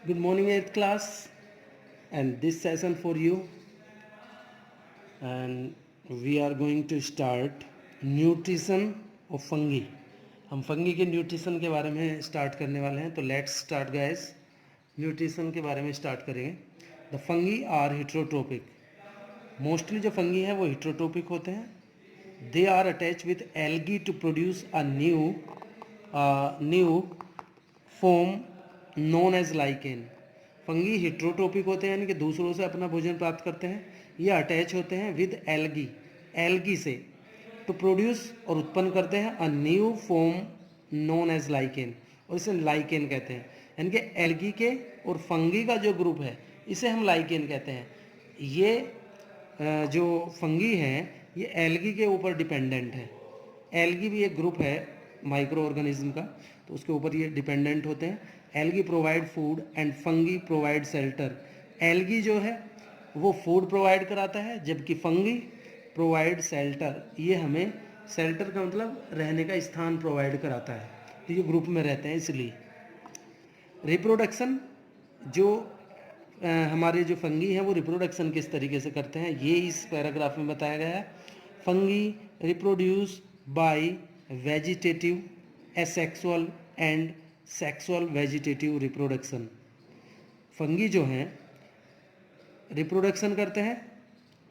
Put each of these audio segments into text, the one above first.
Good morning, 8th class, and this session for you. And we are going to start nutrition of fungi. हम fungi के nutrition के बारे में start करने वाले हैं, तो लेट्स स्टार्ट गाइस. न्यूट्रिशन के बारे में स्टार्ट करेंगे. The fungi are heterotrophic. Mostly जो फंगी है वो हिट्रोट्रोपिक होते हैं. They are attach with algae to produce a new form known as lichen. Fungi heterotrophic होते हैं, यानी कि दूसरों से अपना भोजन प्राप्त करते हैं. ये अटैच होते हैं विद एल्गी से टू प्रोड्यूस और उत्पन्न करते हैं a new form known as lichen, और इसे लाइकेन कहते हैं. यानी कि एल्गी के और फंगी का जो ग्रुप है इसे हम लाइकेन कहते हैं. ये जो फंगी हैं ये एल्गी के ऊपर डिपेंडेंट है. एल्गी भी एक ग्रुप है माइक्रो ऑर्गेनिज्म का, तो उसके ऊपर ये डिपेंडेंट होते हैं. Algae provide food and fungi provide shelter. Algae जो है वो फूड प्रोवाइड कराता है, जबकि फंगी प्रोवाइड शेल्टर. ये हमें शेल्टर का मतलब रहने का स्थान प्रोवाइड कराता है. तो ये ग्रुप में रहते हैं. इसलिए रिप्रोडक्शन जो हमारे जो फंगी हैं वो रिप्रोडक्शन किस तरीके से करते हैं ये इस पैराग्राफ में बताया गया है. Fungi reproduce bye vegetative, asexual and sexual vegetative reproduction. Fungi जो हैं रिप्रोडक्शन करते हैं.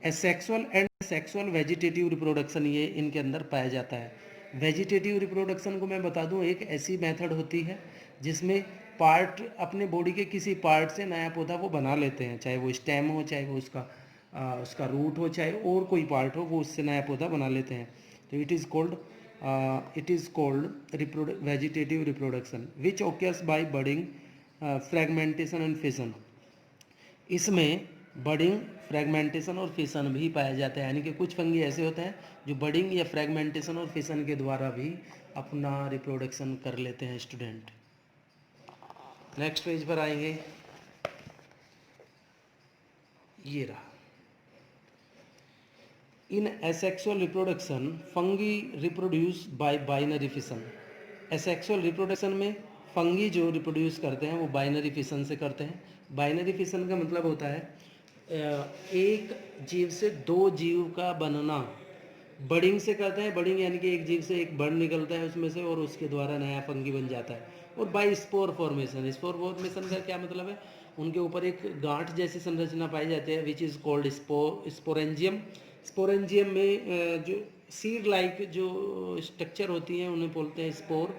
Asexual and sexual vegetative reproduction ये इनके अंदर पाया जाता है. वेजिटेटिव रिप्रोडक्शन को मैं बता दूं, एक ऐसी मेथड होती है जिसमें पार्ट अपने बॉडी के किसी पार्ट से नया पौधा वो बना लेते हैं, चाहे वो स्टेम हो, चाहे वो उसका रूट हो, चाहे और कोई पार्ट हो, वो उससे नया पौधा बना लेते हैं. तो it is called vegetative reproduction which occurs by budding, fragmentation and fission. इसमें बडिंग, फ्रेगमेंटेशन और फिशन भी पाया जाता है. यानी कि कुछ फंगी ऐसे होते हैं जो बडिंग या फ्रेगमेंटेशन और फिशन के द्वारा भी अपना रिप्रोडक्शन कर लेते हैं. स्टूडेंट नेक्स्ट पेज पर आएंगे. ये रहा. In asexual reproduction fungi reproduce by binary fission. Asexual reproduction में फंगी जो रिप्रोड्यूस करते हैं वो बाइनरी फिशन से करते हैं. बाइनरी फिशन का मतलब होता है एक जीव से दो जीव का बनना. बडिंग से करते हैं. बडिंग यानी कि एक जीव से एक बर्ड निकलता है उसमें से और उसके द्वारा नया फंगी बन जाता है. और by spore formation. Spore formation का क्या मतलब है, उनके ऊपर एक गांठ जैसी संरचना पाई जाती है which is called sporangium. Sporangium में जो सीड लाइक जो स्ट्रक्चर होती हैं उन्हें बोलते हैं स्पोर,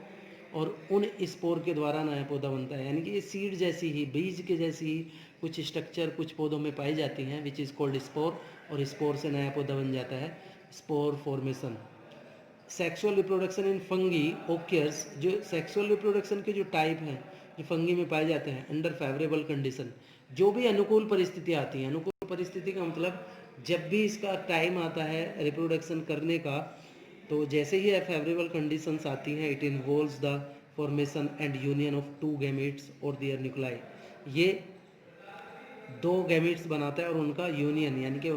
और उन स्पोर के द्वारा नया पौधा बनता है. यानी कि ये सीड जैसी ही, बीज के जैसी ही कुछ स्ट्रक्चर कुछ पौधों में पाई जाती हैं विच इज़ कॉल्ड स्पोर, और स्पोर से नया पौधा बन जाता है. Spore formation. Sexual reproduction in fungi occurs. जो सेक्सुअल रिप्रोडक्शन के जो टाइप हैं जो फंगी में पाए जाते हैं अंडर फेवरेबल कंडीशन. जो भी अनुकूल परिस्थितियाँ आती हैं, अनुकूल परिस्थिति का मतलब जब भी इसका टाइम आता है रिप्रोडक्शन करने का, तो जैसे ही फेवरेबल कंडीशंस आती हैं it involves the formation and union of two gametes और देयर न्यूक्लाई. ये दो गैमेट्स बनाता है और उनका यूनियन, यानी कि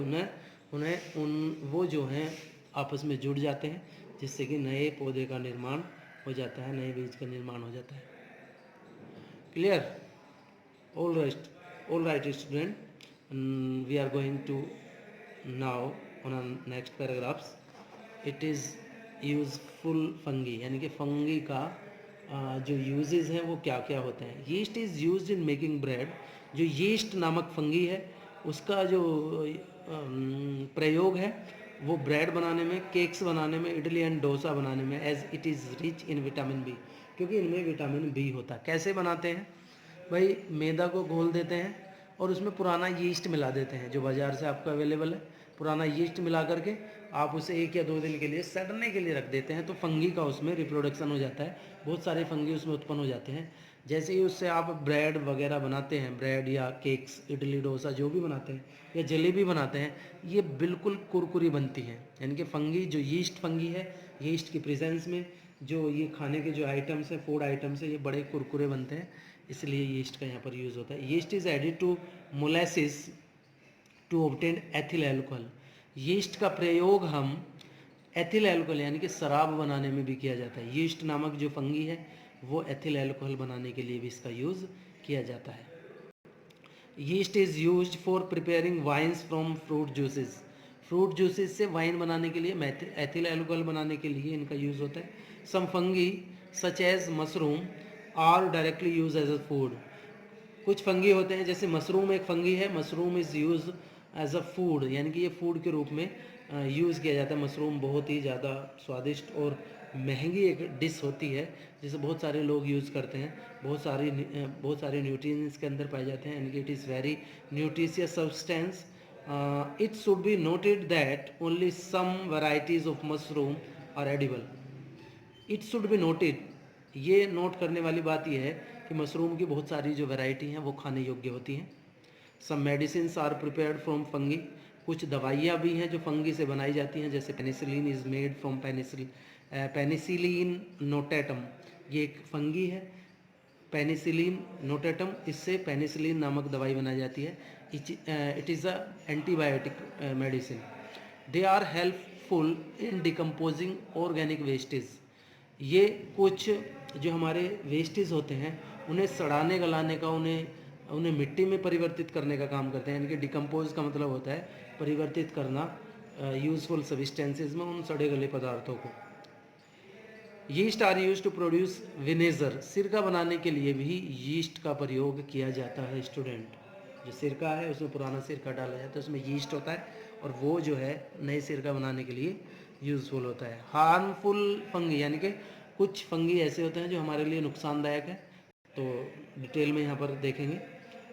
वो जो हैं आपस में जुड़ जाते हैं जिससे कि नए पौधे का निर्माण हो जाता है, नए बीज का निर्माण हो जाता है. Clear? All right student, we are going to now on next paragraphs. It is useful fungi. यानी कि फंगी का जो यूजेस हैं वो क्या क्या होते हैं. Yeast is used in making bread. जो यीस्ट नामक फंगी है उसका जो प्रयोग है वो ब्रेड बनाने में, केक्स बनाने में, इडली एंड डोसा बनाने में, as it is rich in vitamin B. क्योंकि इनमें विटामिन बी होता है. कैसे बनाते हैं भाई, मैदा को घोल देते हैं और उसमें पुराना यीस्ट मिला देते हैं जो बाज़ार से आपको अवेलेबल है. पुराना यीस्ट मिला करके आप उसे 1 या 2 दिन के लिए सड़ने के लिए रख देते हैं, तो फंगी का उसमें रिप्रोडक्शन हो जाता है. बहुत सारे फंगी उसमें उत्पन्न हो जाते हैं. जैसे ही उससे आप ब्रेड वगैरह बनाते हैं, ब्रेड या केक्स, इडली डोसा जो भी बनाते हैं या जलेबी बनाते हैं, ये बिल्कुल कुरकुरी बनती हैं. यानी कि फंगी जो यीस्ट फंगी है, यीस्ट की प्रेजेंस में जो ये खाने के जो आइटम्स हैं, फूड आइटम्स हैं, ये बड़े कुरकुरे बनते हैं. इसलिए यीस्ट का यहाँ पर यूज़ होता है. Yeast is added to molasses to obtain ethyl alcohol. Yeast का प्रयोग हम एथिल एल्कोहल यानी कि शराब बनाने में भी किया जाता है. यीस्ट नामक जो फंगी है वो एथिल एल्कोहल बनाने के लिए भी इसका यूज़ किया जाता है. Yeast is used for preparing wines from fruit juices. Fruit juices से वाइन बनाने के लिए, एथिल एल्कोहल बनाने के लिए इनका यूज़ होता है। Some fungi such as mushroom are directly use as a food. कुछ फंगी होते हैं, जैसे मशरूम एक फंगी है, mushroom is use as a food, यानी कि ये फूड के रूप में यूज़ किया जाता है। मशरूम बहुत ही ज़्यादा स्वादिष्ट और महंगी एक डिश होती है, जिसे बहुत सारे लोग यूज़ करते हैं। बहुत सारे न्यूट्रिएंट्स के अंदर पाए जाते हैं, and it is very nutritious substance. It should be noted that only some varieties of mushroom are edible. It should be noted, ये नोट करने वाली बात यह है कि मशरूम की बहुत सारी जो वैरायटी हैं वो खाने योग्य होती हैं। Some medicine are prepared from fungi, कुछ दवाइयाँ भी हैं जो फंगी से बनाई जाती हैं, जैसे penicillin is made from penicillin notatum, ये एक फंगी है। पेनिसिलिन नोटेटम, इससे पेनिसिलिन नामक दवाई बनाई जाती है। It is a antibiotic medicine. They are helpful in decomposing organic wastage, ये कुछ जो हमारे वेस्टेज होते हैं उन्हें सड़ाने गलाने का, उन्हें मिट्टी में परिवर्तित करने का काम करते हैं। यानी कि डिकम्पोज का मतलब होता है परिवर्तित करना यूजफुल सब्सटेंसेस में उन सड़े गले पदार्थों को। Yeast are use to produce vinegar, सिरका बनाने के लिए भी यीस्ट का प्रयोग किया जाता है। स्टूडेंट, जो सिरका है उसमें पुराना सिरका डाला जाता है, उसमें यीस्ट होता है और वो जो है नए सिरका बनाने के लिए यूज़फुल होता है। हार्मफुल फंगी, यानी कि कुछ फंगी ऐसे होते हैं जो हमारे लिए नुकसानदायक है, तो डिटेल में यहाँ पर देखेंगे।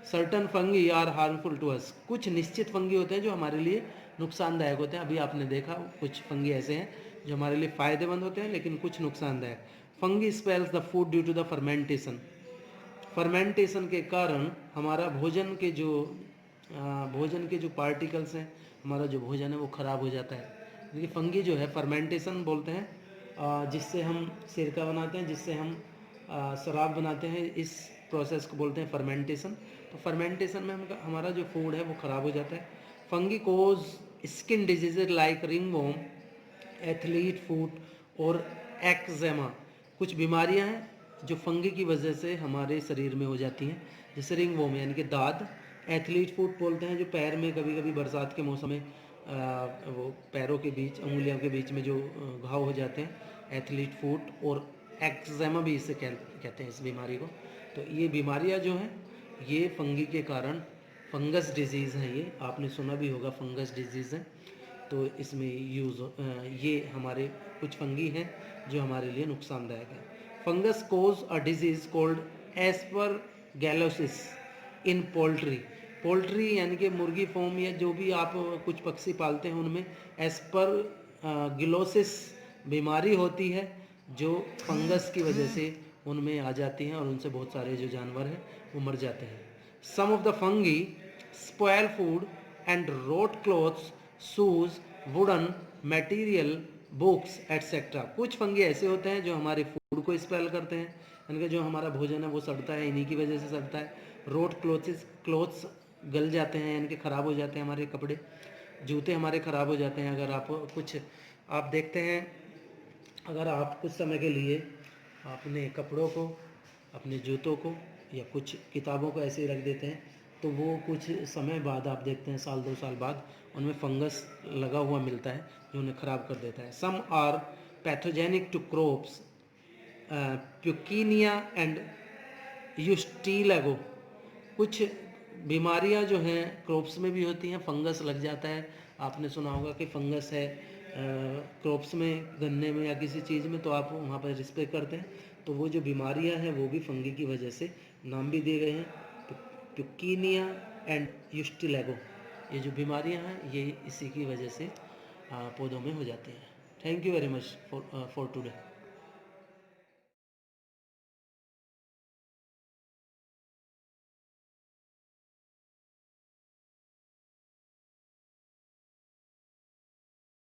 Certain fungi are harmful to us, कुछ निश्चित फंगी होते हैं जो हमारे लिए नुकसानदायक होते हैं। अभी आपने देखा कुछ फंगी ऐसे हैं जो हमारे लिए फ़ायदेमंद होते हैं लेकिन कुछ नुकसानदायक। Fungi spoils the food due to the fermentation, fermentation के कारण हमारा भोजन के जो पार्टिकल्स हैं, हमारा जो भोजन है वो ख़राब हो जाता है। देखिए फंगी जो है फर्मेंटेशन बोलते हैं, जिससे हम सिरका बनाते हैं, जिससे हम शराब बनाते हैं, इस प्रोसेस को बोलते हैं फर्मेंटेशन। तो फर्मेंटेशन में हमारा जो फूड है वो ख़राब हो जाता है। Fungi cause skin disease like ringworm, athlete foot और एक्जेमा, कुछ बीमारियां हैं जो फंगी की वजह से हमारे शरीर में हो जाती हैं, जैसे रिंगवॉर्म यानी कि दाद, एथलीट फूट बोलते हैं जो पैर में कभी कभी बरसात के मौसम में वो पैरों के बीच, उंगलियों के बीच में जो घाव हो जाते हैं, एथलीट फूट, और एक्जेमा भी इससे कहते हैं इस बीमारी को। तो ये बीमारियां जो हैं ये फंगी के कारण, फंगस डिजीज़ हैं, ये आपने सुना भी होगा फंगस डिजीज़ हैं। तो इसमें ये हमारे कुछ फंगी हैं जो हमारे लिए नुकसानदायक है। Fungus cause a disease called aspergillosis in poultry, poultry यानी कि मुर्गी फॉर्म या जो भी आप कुछ पक्षी पालते हैं उनमें एस्परगिलोसिस बीमारी होती है जो फंगस की वजह से उनमें आ जाती हैं और उनसे बहुत सारे जो जानवर हैं वो मर जाते हैं। Some of the fungi spoil food and rot clothes, shoes, wooden material, books etcetera, कुछ फंगी ऐसे होते हैं जो हमारे फूड को स्पेल करते हैं, यानी कि जो हमारा भोजन है वो सड़ता है, इन्हीं की वजह से सड़ता है। रोट क्लोथ्स गल जाते हैं, यानी कि ख़राब हो जाते हैं, हमारे कपड़े जूते हमारे ख़राब हो जाते हैं। अगर आप देखते हैं, अगर आप कुछ समय के लिए अपने कपड़ों को, अपने जूतों को या कुछ किताबों को ऐसे ही रख देते हैं तो वो कुछ समय बाद आप देखते हैं, साल 2 साल बाद उनमें फंगस लगा हुआ मिलता है जो उन्हें ख़राब कर देता है। Some are pathogenic to crops, puccinia and ustilago, कुछ बीमारियां जो हैं क्रॉप्स में भी होती हैं, फंगस लग जाता है। आपने सुना होगा कि फंगस है क्रॉप्स में, गन्ने में या किसी चीज़ में, तो आप वहाँ पर स्प्रे करते हैं, तो वो जो बीमारियां हैं वो भी फंगी की वजह से नाम भी दिए गए हैं, प्यूकिनिया एंड यूस्टीलेगो। ये जो बीमारियां हैं ये इसी की वजह से पौधों में हो जाती हैं। Thank you very much for today.